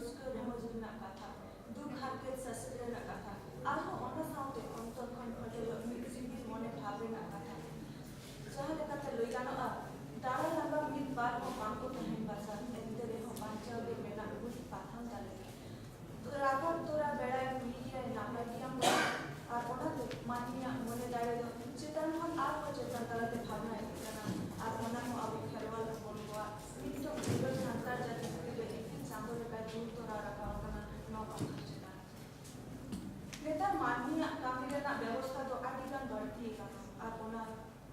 rusk रमज रना कथा दुख हारके ससर रना कथा आरो ओना साउते अंतर खन खटेलो मिट सिंगिल मने भाव रना कथा जहां लेकाते लई गानोआ दाड़ा लंबा मिट बार हो बांको तहन बासा एते रे हो बांचा गे मेना गुटी पाथाम दाले तो रागोर तोरा बेड़ा मीडिया नापा दियाम আর ওনাতে মানিয়া মনে দাঁড়িয়ে চেতন হন আর চেতন তালাতে ভাবনা এখানা আর ওনা হো আবু খেরওয়াল বলবো মিটো ভিডিও শান্তার জাতি থেকে একদিন চাঁদরে কাজ দূর তোরা রাখা ওখানা নবা চেতন নেতার মানিয়া কামিরেনা ব্যবস্থা তো আদিগান বাড়তি কানা আর ওনা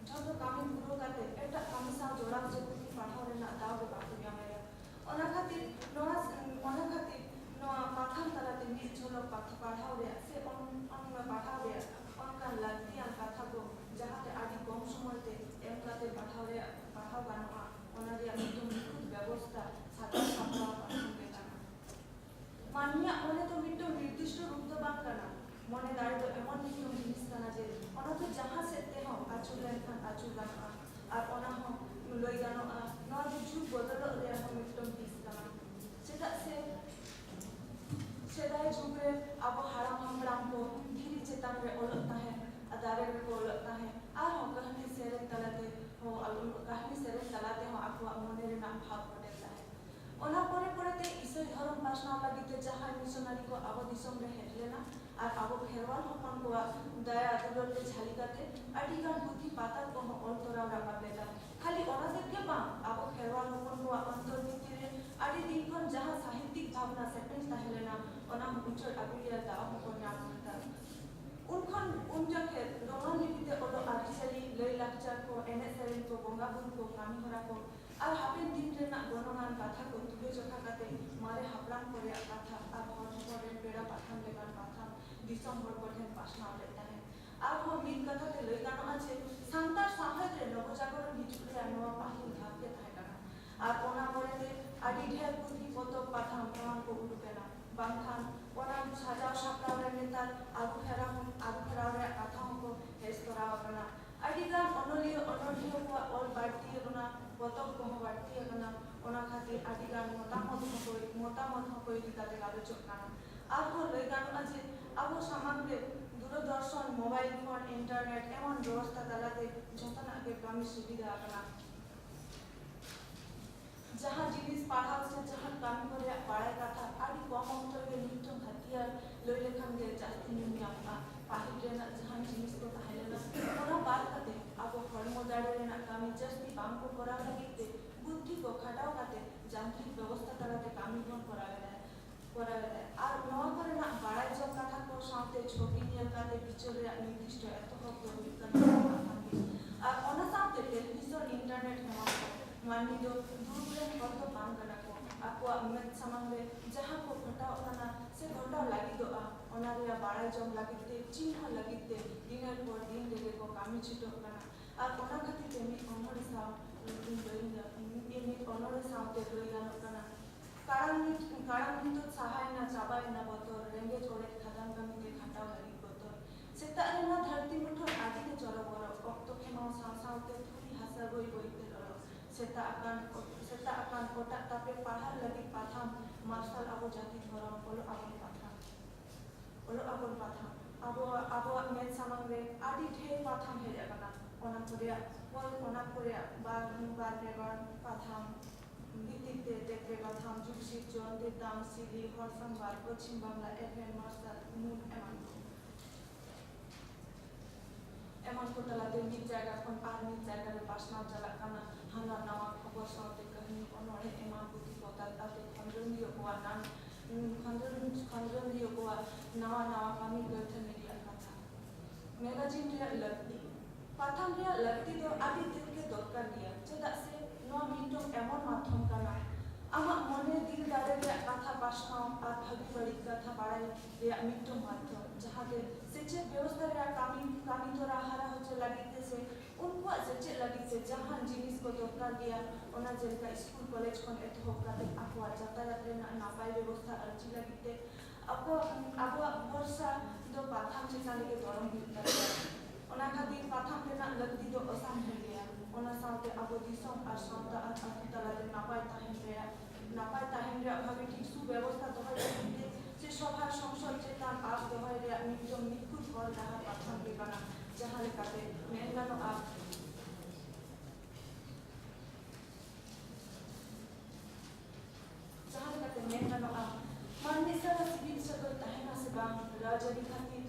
যত কামি পুরো কাতে এটা কামি সাথ জোড়া যে পুঁথি পাঠাও রেনা দাও বে বাকি আমারে ওনা খাতির নোয়া পাঠান তালাতে মিট ঝলক পাঠা পাঠাও রে সে পাঠাও রে অনকান লাগতিয়ান কথা কো যাহাতে আদি কম সময়তে এমকাতে পাঠাও গানোয়া ওনারে একদম নিখুঁত ব্যবস্থা ছাত্র ছাত্রা পাঠাবে গানা মানিয়া মনে তো মিট্ট নির্দিষ্ট রূপ তো বাং কানা মনে দাঁড়িয়ে এমন নিয়ম জিনিস কানা যে অনাথ যাহা সেতে হও আচুর লেনখান আচুর গানোয়া আর অনা হও লই গানোয়া নয় যুগ বদল রে হও মিট্ট পিস কানা সেটা সেদাই যুগে আবো হারাম হামরাম को धीरे चेतन रे ओलता है अदारे रे ओलता है আর हो कहानी सेरे तलाते हो कहानी सेरे तलाते हो आपको मने रे नाम भाव पड़ता है ओना परे परेते ईश्वर धर्म पासना लागिते जहां मिशनारी को आबो दिसम रे हेटलेना আর আবো খেরওয়াল হপন को दया दुलते झालिकाते আডিগান বুদ্ধি পাতা को অল তোরা রাখা বেলা খালি ওনাদের কে বা আবো খেরওয়াল হপন को অন্তর্নীতি রে আডি দিনখন जहां साहित्यिक भावना सेटिंग ताहेलेना ओना मुचर अबिया दाव को नाम था उन जखे रोमान लिपिते ओलो आदिशाली लई लाक्चर को एने सेरेन को बोंगा बुन को कामी हरा को আর হাপেন দিন রেনা গণমান কথা को তুলে জোখা কাতে মারে হাপলাম করে কথা আর হরহরের বেড়া পাঠান লেগান কথা ডিসেম্বর কঠেন পাসনা লেতা है আর हो মিল কথাতে লই গানো আছে সান্তার সাহায্যে নবজাগরণ হিজুরে নয়া পাহিল ধাপকে থাকানা আর ওনা পরেতে আদি ঢের পুঁথি পতক পাঠাম প্রমাণ को উঠবেনা বাংখান ওনা সাজাও সাপড়াওরে নেতার আবু খেরাওরে কাথাও को হেস করাওনা আদিগান অনলিয় को অল বাড়তি না পতক को বাড়তি না ওনা খাতির আদিগান মতামত কই দিতাতে আলোচনা কানা আর হো লই গানো আছে আবু সামাগ্রে দূরদর্শন মোবাইল ফোন ইন্টারনেট এমন ব্যবস্থা তালাতে যতনাকে কামি সুবিধা কানা जहां जिनिस पढ़ाव से जहां काम करे पढ़ाई कथा आदि कम अंतर के निमित्त हथियार लई लेखन के जास्ती नियम पाहिल रेना जहां जिनिस को ताहेलेना ओना बात करते आबो हरमो दाड़े रेना कामी जस्ती काम को करा लगिते बुद्धि को खटाव काते यांत्रिक व्यवस्था कराते कामी कोन करावे আর নওয়া করে না বাড়াই জব কথা को সাথে ছবি নিয়ে কাতে বিচরে নির্দিষ্ট এত হক বিজ্ঞান আর ওনা সাথে টেলিভিশন ইন্টারনেট হওয়া मानी दो दूर कत काम करना को आपको मेद सामने जहां को घटाव करना से घटाव लगी दो ओनारिया बाड़ा जम लगिते चिन्ह लगिते दिनर पर दिन देगे को कामी छिटो करना और ओना खातिर तेमी ओनर साव एमी ओनर सावते लई गानो करना कारण तो सहाय ना चाबाय ना बतर रेंगे छोड़े खादान कामीते घटाव लगी बतर सेता रेना धरती मुठो आदि के चरो बरो अक्तो खेमाव सावते थोड़ी हासा गई गईते सेता akan kotak tapi pahal lagi patham marsal abu jati dhorong olo abon patham abo med samangre adi the patham heja kana ona korea bar regon patham bitikte tekre patham jukshi jonde dam sili horsam bar Paschim Bangla FM martial moon एमन को तलाते मिट जाएगा kon are मिट जाएगा रे पासना चला काना हाना नवा खबर साथे कहानी ओनरे एमा बुद्धि पता ताते खंजलियो को नवा कामी करते मीडिया कथा मैगजीन रे लगती पाथाम रे लगती तो आदि दिन के दरकार दिया चेदा से नो मिटो एमन माध्यम काना आमा मने दिल दारे रे कथा पासना और भागी बड़ी कथा बाड़ाई रे मिटो माध्यम जहाते सेचे व्यवस्था रे कामी तोरा हारा होचे लगिते से उनको सेचे लगिते जहां जिनिस को दरकार दिया ओना जेका स्कूल कॉलेज कोन एतो होकाते आपो यातायात रे नापाई व्यवस्था अर्जी लगिते आपो वर्षा दो पाथाम से चाले के दरम दिता ओना खातिर पाथाम रे लगती दो आसान हो गया ओना साथे आपो दिसम और सावता अतला रे नापाई ताहेन रे भागे ठीक सुव्यवस्था तो हर डाहर पाथाम के काना जहां लेकाते मेन गानोआ जहां लेकाते मेन गानोआ माननी सारा सिविल सकल तहना से बांग राजरी खातिर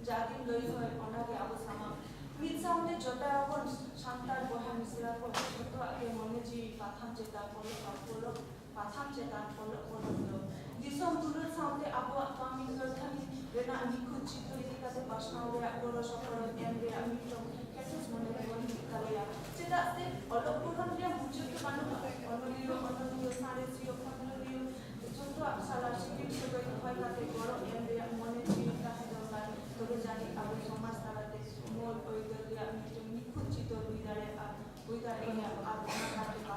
जादिन लई होय ओनागे आबो सामा मिद सामने जोटा अपन शांतार बहा मिसरा को छोटो आगे मने जी पाथाम चेता पोलो पाथाम चेता पोलो लो दिसम दुलर सामने आबो कामी गथानी रेना निखुद चित्तुर इदिकाते पासनाव रे गोरो सकल एम रे मिटो केसस मने बन कालया चेता से अलग पुरन रे मुजुक मानु अनलियो सारे सियो खनलियो छोटो साला सिकिम से गई হয় কাতে গোरो एम रे मने जी काहे दरकार तोरे जानी आबो समाज ताराते मोर ओई गलिया मिटो निखुद चित्तुर बुइदारे आ बुइदारे आबो